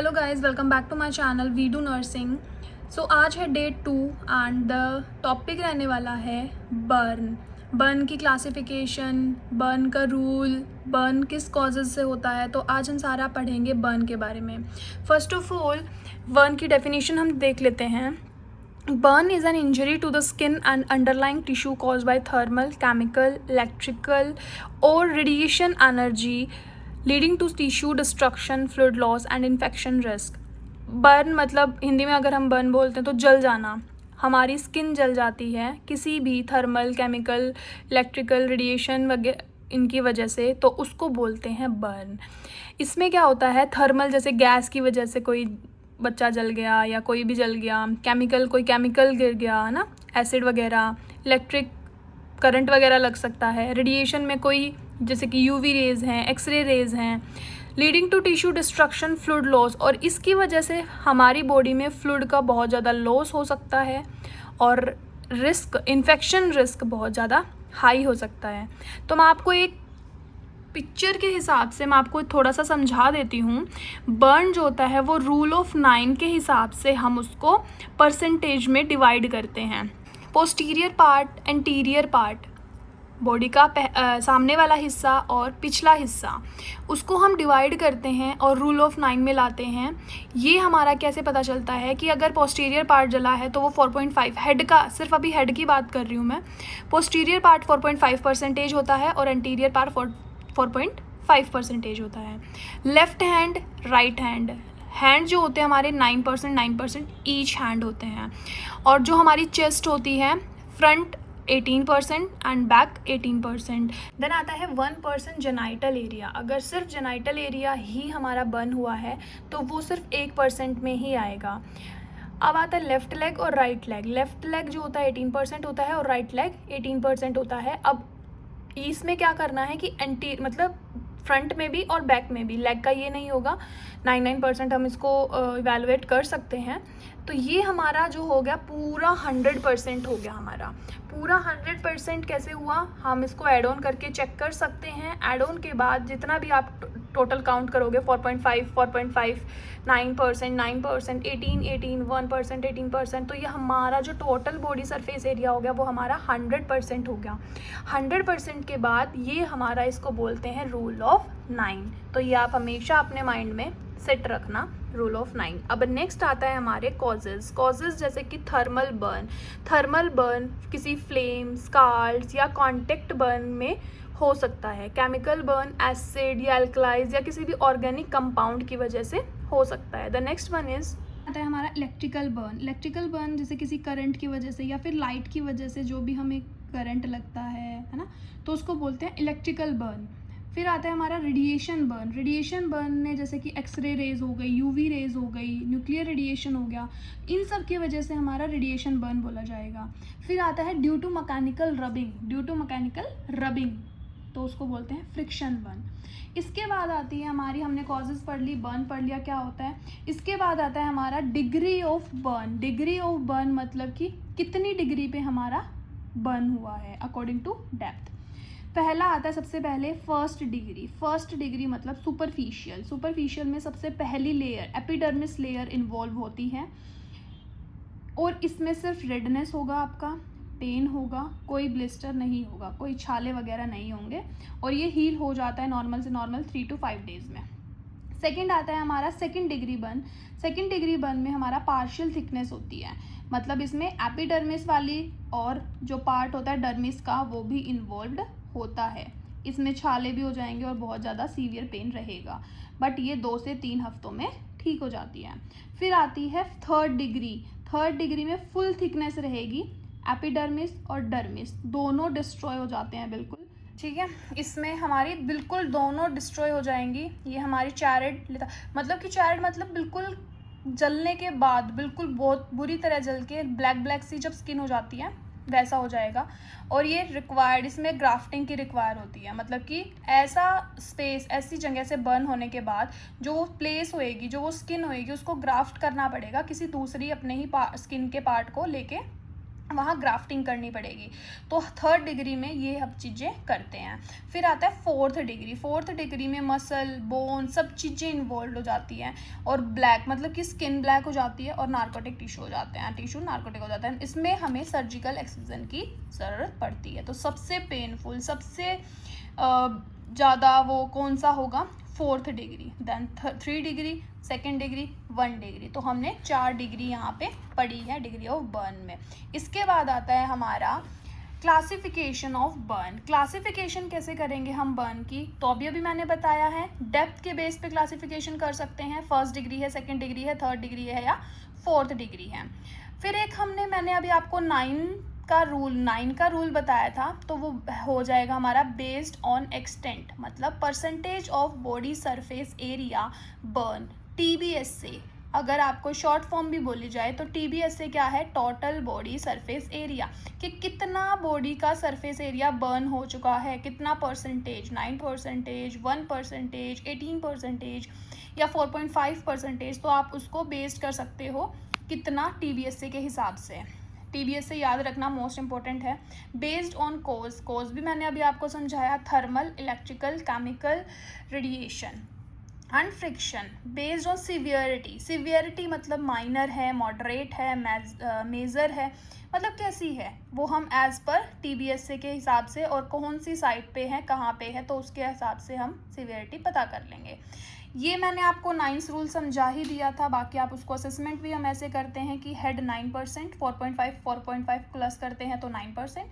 Hello guys, welcome back to my channel we do nursing. So आज है day 2 and the topic रहने वाला है बर्न की क्लासिफिकेशन, बर्न का रूल, बर्न किस कॉजेज़ से होता है। तो आज हम सारा पढ़ेंगे बर्न के बारे में। फर्स्ट ऑफ ऑल बर्न की डेफिनेशन हम देख लेते हैं। Burn is an injury to the skin and underlying tissue caused by thermal, chemical, electrical or radiation energy leading to tissue destruction, fluid loss and infection risk. Burn मतलब हिंदी में अगर हम burn बोलते हैं तो जल जाना। हमारी स्किन जल जाती है किसी भी थर्मल, केमिकल, इलेक्ट्रिकल, रेडिएशन वगैरह इनकी वजह से, तो उसको बोलते हैं बर्न। इसमें क्या होता है, थर्मल जैसे गैस की वजह से कोई बच्चा जल गया या कोई भी जल गया, केमिकल कोई केमिकल गिर गया है ना, एसिड वगैरह, इलेक्ट्रिक करंट वगैरह लग सकता है। रेडिएशन में कोई जैसे कि यूवी रेज़ हैं, एक्सरे रेज़ हैं, leading to tissue destruction, fluid loss, और इसकी वजह से हमारी बॉडी में फ्लूइड का बहुत ज़्यादा लॉस हो सकता है और रिस्क, इन्फेक्शन रिस्क बहुत ज़्यादा हाई हो सकता है। तो मैं आपको एक पिक्चर के हिसाब से मैं आपको थोड़ा सा समझा देती हूँ। बर्न जो होता है वो रूल ऑफ 9 के हिसाब से हम उसको परसेंटेज में डिवाइड करते हैं। Posterior part, anterior part, body का सामने वाला हिस्सा और पिछला हिस्सा, उसको हम डिवाइड करते हैं और रूल ऑफ 9 में लाते हैं। ये हमारा कैसे पता चलता है कि अगर पोस्टीरियर पार्ट जला है तो वो 4.5, हेड का, सिर्फ अभी हेड की बात कर रही हूँ मैं, पोस्टीरियर पार्ट 4.5% होता है और एंटीरियर पार्ट 4.5% होता है। Left hand, right hand, hand जो होते हैं हमारे 9% ईच हैंड होते हैं। और जो हमारी चेस्ट होती है, फ्रंट 18% एंड बैक 18%। देन आता है 1% जेनाइटल एरिया। अगर सिर्फ जेनाइटल एरिया ही हमारा बर्न हुआ है तो वो सिर्फ 1% में ही आएगा। अब आता है लेफ्ट लेग और राइट लेग। लेफ्ट लेग जो होता है 18% होता है और राइट लेग 18% होता है। अब इसमें क्या करना है कि मतलब फ्रंट में भी और बैक में भी, लेग का ये नहीं होगा, 99% हम इसको इवेलुएट कर सकते हैं। तो ये हमारा जो हो गया पूरा 100% हो गया। हमारा पूरा 100% कैसे हुआ, हम इसको ऐड ऑन करके चेक कर सकते हैं। ऐड ऑन के बाद जितना भी आप टोटल काउंट करोगे, 4.5, 9%, 9%, 18, 1%, 18%, तो ये हमारा जो टोटल बॉडी सरफेस एरिया हो गया वो हमारा 100% हो गया। 100% के बाद ये हमारा, इसको बोलते हैं रूल ऑफ 9। तो ये आप हमेशा अपने माइंड में सेट रखना, रूल ऑफ 9। अब नेक्स्ट आता है हमारे कॉजेज़ जैसे कि थर्मल बर्न किसी फ्लेम, स्कार्स या कॉन्टेक्ट बर्न में हो सकता है। केमिकल बर्न एसिड या अल्कलाइज या किसी भी ऑर्गेनिक कंपाउंड की वजह से हो सकता है। द नेक्स्ट वन इज आता है हमारा इलेक्ट्रिकल बर्न जैसे किसी करंट की वजह से या फिर लाइट की वजह से जो भी हमें करंट लगता है ना, तो उसको बोलते हैं इलेक्ट्रिकल बर्न। फिर आता है हमारा रेडिएशन बर्न में जैसे कि एक्सरे रेज हो गई, यूवी रेज हो गई, न्यूक्लियर रेडिएशन हो गया, इन सब की वजह से हमारा रेडिएशन बर्न बोला जाएगा। फिर आता है ड्यू टू मैकेनिकल रबिंग, तो उसको बोलते हैं फ्रिक्शन बर्न। इसके बाद आती है हमारी, हमने कॉजेज पढ़ ली, बर्न पढ़ लिया क्या होता है। इसके बाद आता है हमारा डिग्री ऑफ बर्न मतलब कि कितनी डिग्री पे हमारा बर्न हुआ है अकॉर्डिंग टू डेप्थ। पहला आता है सबसे पहले फर्स्ट डिग्री मतलब सुपरफिशियल में सबसे पहली लेयर, एपिडर्मिस लेयर इन्वॉल्व होती है और इसमें सिर्फ रेडनेस होगा, आपका पेन होगा, कोई ब्लिस्टर नहीं होगा, कोई छाले वगैरह नहीं होंगे और ये हील हो जाता है नॉर्मल से नॉर्मल 3 to 5 डेज में। सेकंड आता है हमारा सेकंड डिग्री बर्न में हमारा पार्शियल थिकनेस होती है, मतलब इसमें एपिडर्मिस वाली और जो पार्ट होता है डर्मिस का वो भी इन्वॉल्व्ड होता है। इसमें छाले भी हो जाएंगे और बहुत ज़्यादा सीवियर पेन रहेगा, बट ये 2 से 3 हफ्तों में ठीक हो जाती है। फिर आती है थर्ड डिग्री में फुल थिकनेस रहेगी, एपिडर्मिस और डर्मिस दोनों डिस्ट्रॉय हो जाते हैं बिल्कुल, ठीक है। इसमें हमारी बिल्कुल दोनों डिस्ट्रॉय हो जाएंगी। ये हमारी चैरेड मतलब बिल्कुल जलने के बाद, बिल्कुल बहुत बुरी तरह जल के ब्लैक सी जब स्किन हो जाती है वैसा हो जाएगा। और ये रिक्वायर्ड, इसमें ग्राफ्टिंग की रिक्वायर होती है, मतलब कि ऐसा स्पेस, ऐसी जगह से बर्न होने के बाद जो वो प्लेस होएगी, जो वो स्किन होएगी, उसको ग्राफ्ट करना पड़ेगा किसी दूसरी अपने ही स्किन के पार्ट को लेके वहाँ ग्राफ्टिंग करनी पड़ेगी। तो 3rd डिग्री में ये सब चीज़ें करते हैं। फिर आता है 4th डिग्री। 4th डिग्री में मसल, बोन, सब चीज़ें इन्वॉल्व हो जाती हैं, और ब्लैक मतलब कि स्किन ब्लैक हो जाती है और नार्कोटिक टिश्यू हो जाते हैं, टिश्यू नार्कोटिक हो जाता है। इसमें हमें सर्जिकल एक्सिजन की ज़रूरत पड़ती है। तो सबसे पेनफुल, सबसे ज़्यादा वो कौन सा होगा? 4th degree, then 3 degree, 2nd degree, 1 degree. तो हमने 4 डिग्री यहाँ पे पढ़ी है डिग्री ऑफ बर्न में। इसके बाद आता है हमारा क्लासिफिकेशन ऑफ बर्न। क्लासिफिकेशन कैसे करेंगे हम बर्न की? तो अभी मैंने बताया है, डेप्थ के बेस पे क्लासिफिकेशन कर सकते हैं। 1st डिग्री है, 2nd डिग्री है, 3rd डिग्री है या 4th डिग्री है। फिर एक मैंने अभी आपको 9 का रूल बताया था, तो वो हो जाएगा हमारा बेस्ड ऑन एक्सटेंट, मतलब percentage of body surface area burn, TBS से। अगर आपको शॉर्ट फॉर्म भी बोली जाए तो TBS से क्या है? टोटल बॉडी सरफेस एरिया, कि कितना बॉडी का सरफेस एरिया बर्न हो चुका है, कितना परसेंटेज, 9%, 1%, 18% या 4.5%। तो आप उसको बेस्ड कर सकते हो कितना TBS के हिसाब से। TBS से याद रखना मोस्ट इंपॉर्टेंट है। बेस्ड ऑन कोज भी मैंने अभी आपको समझाया, thermal, electrical, chemical, radiation and friction. Based on severity मतलब माइनर है, मॉडरेट है, मेजर है, मतलब कैसी है वो हम एज पर TBS के हिसाब से, और कौन सी साइड पे है, कहाँ पे है, तो उसके हिसाब से हम सिवियरिटी पता कर लेंगे। ये मैंने आपको 9th रूल समझा ही दिया था। बाकी आप उसको असेसमेंट भी हम ऐसे करते हैं कि हेड 9%, 4.5 प्लस करते हैं तो 9%,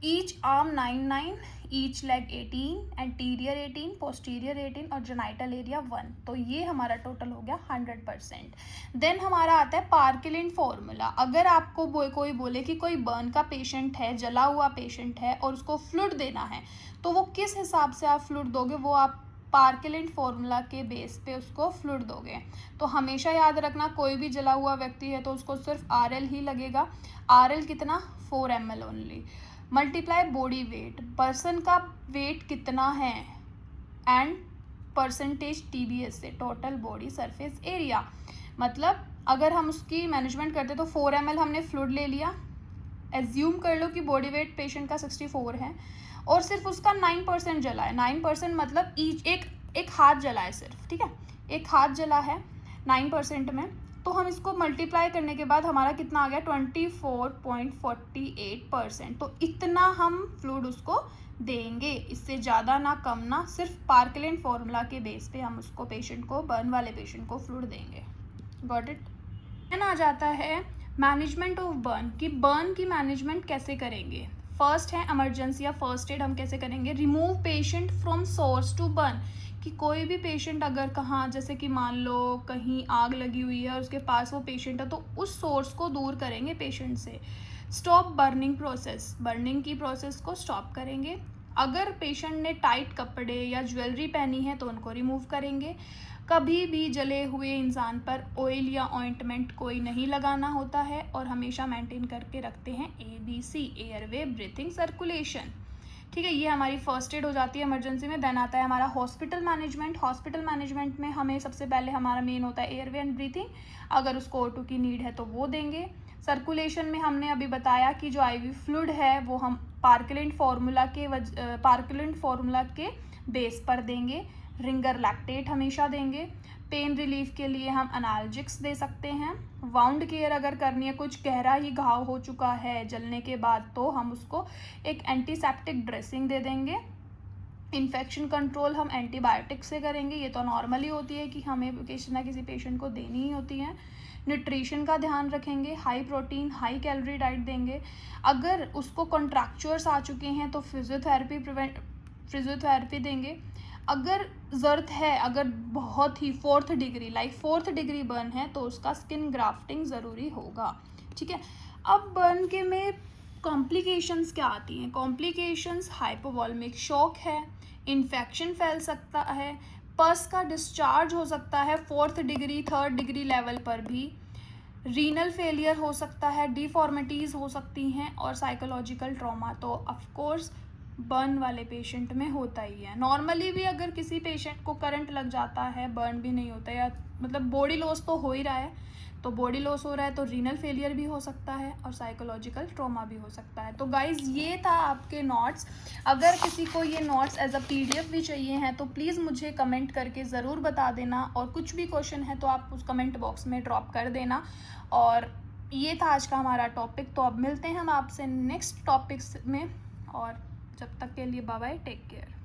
each arm 9, each leg 18, anterior 18, posterior 18 और जेनाइटल एरिया 1। तो ये हमारा टोटल हो गया 100%। देन हमारा आता है पार्किलिन फॉर्मूला। अगर आपको कोई बोले कि कोई बर्न का पेशेंट है, जला हुआ पेशेंट है और उसको फ्लूइड देना है, तो वो किस हिसाब से आप फ्लूइड दोगे? वो आप पार्किलिन फॉर्मूला के बेस पे उसको फ्लूइड दोगे। तो हमेशा याद रखना, कोई भी जला हुआ व्यक्ति है तो उसको सिर्फ RL ही लगेगा। RL कितना? 4 ml only. Multiply body weight, person का वेट कितना है, एंड परसेंटेज TBS से, टोटल बॉडी सरफेस एरिया। मतलब अगर हम उसकी मैनेजमेंट करते तो 4 ml हमने फ्लूइड ले लिया, एज्यूम कर लो कि बॉडी वेट पेशेंट का 64 है और सिर्फ उसका 9% जला है। 9% मतलब एक हाथ जला है सिर्फ, ठीक है, एक हाथ जला है 9% में। तो हम इसको मल्टीप्लाई करने के बाद हमारा कितना आ गया? 24.48%। तो इतना हम फ्लूइड उसको देंगे, इससे ज़्यादा ना कम ना, सिर्फ पार्किलिन फॉर्मूला के बेस पे हम उसको पेशेंट को, बर्न वाले पेशेंट को फ्लूइड देंगे। Got it? देन आ जाता है मैनेजमेंट ऑफ बर्न, कि बर्न की मैनेजमेंट कैसे करेंगे। फर्स्ट है इमरजेंसी या फर्स्ट एड हम कैसे करेंगे? Remove patient from source to burn, कि कोई भी पेशेंट अगर कहाँ, जैसे कि मान लो कहीं आग लगी हुई है और उसके पास वो पेशेंट है, तो उस सोर्स को दूर करेंगे पेशेंट से। स्टॉप बर्निंग प्रोसेस, बर्निंग की प्रोसेस को स्टॉप करेंगे। अगर पेशेंट ने टाइट कपड़े या ज्वेलरी पहनी है तो उनको रिमूव करेंगे। कभी भी जले हुए इंसान पर ऑयल या ऑइंटमेंट कोई नहीं लगाना होता है, और हमेशा मेंटेन करके रखते हैं ABC, एयरवे, ब्रीथिंग, सर्कुलेशन। ठीक है, ये हमारी फर्स्ट एड हो जाती है इमरजेंसी में। देन आता है हमारा हॉस्पिटल मैनेजमेंट। हॉस्पिटल मैनेजमेंट में हमें सबसे पहले हमारा मेन होता है एयरवे एंड ब्रीथिंग। अगर उसको O2 की नीड है तो वो देंगे। सर्कुलेशन में हमने अभी बताया कि जो IV फ्लूइड है वो हम पार्किलिन फॉर्मूला के बेस पर देंगे। रिंगर लैक्टेट हमेशा देंगे। पेन रिलीफ के लिए हम एनाल्जिक्स दे सकते हैं। वाउंड केयर अगर करनी है, कुछ गहरा ही घाव हो चुका है जलने के बाद, तो हम उसको एक एंटीसेप्टिक ड्रेसिंग दे देंगे। इन्फेक्शन कंट्रोल हम एंटीबायोटिक से करेंगे, ये तो नॉर्मली होती है कि हमें किसी ना किसी पेशेंट को देनी ही होती है। न्यूट्रिशन का ध्यान रखेंगे, high protein high calorie diet देंगे। अगर उसको कॉन्ट्रैक्चर्स आ चुके हैं तो फिजियोथेरेपी देंगे। अगर ज़रूरत है, अगर बहुत ही 4th डिग्री बर्न है तो उसका स्किन ग्राफ्टिंग ज़रूरी होगा। ठीक है, अब बर्न के में कॉम्प्लिकेशंस क्या आती हैं? कॉम्प्लिकेशंस हाइपोवॉल्मिक शॉक है, इन्फेक्शन फैल सकता है, पस का डिस्चार्ज हो सकता है 4th degree 3rd degree level पर भी, रीनल फेलियर हो सकता है, डिफॉर्मिटीज़ हो सकती हैं और साइकोलॉजिकल ट्रॉमा। तो ऑफकोर्स बर्न वाले पेशेंट में होता ही है। नॉर्मली भी अगर किसी पेशेंट को करंट लग जाता है, बर्न भी नहीं होता, या मतलब बॉडी लॉस तो हो ही रहा है, तो बॉडी लॉस हो रहा है तो रीनल फेलियर भी हो सकता है और साइकोलॉजिकल ट्रॉमा भी हो सकता है। तो गाइज़ ये था आपके नोट्स। अगर किसी को ये नोट्स एज अ PDF भी चाहिए हैं तो प्लीज़ मुझे कमेंट करके ज़रूर बता देना, और कुछ भी क्वेश्चन है तो आप उस कमेंट बॉक्स में ड्रॉप कर देना। और ये था आज का हमारा टॉपिक। तो अब मिलते हैं हम आपसे नेक्स्ट टॉपिक्स में, और जब तक के लिए बाय बाय, टेक केयर।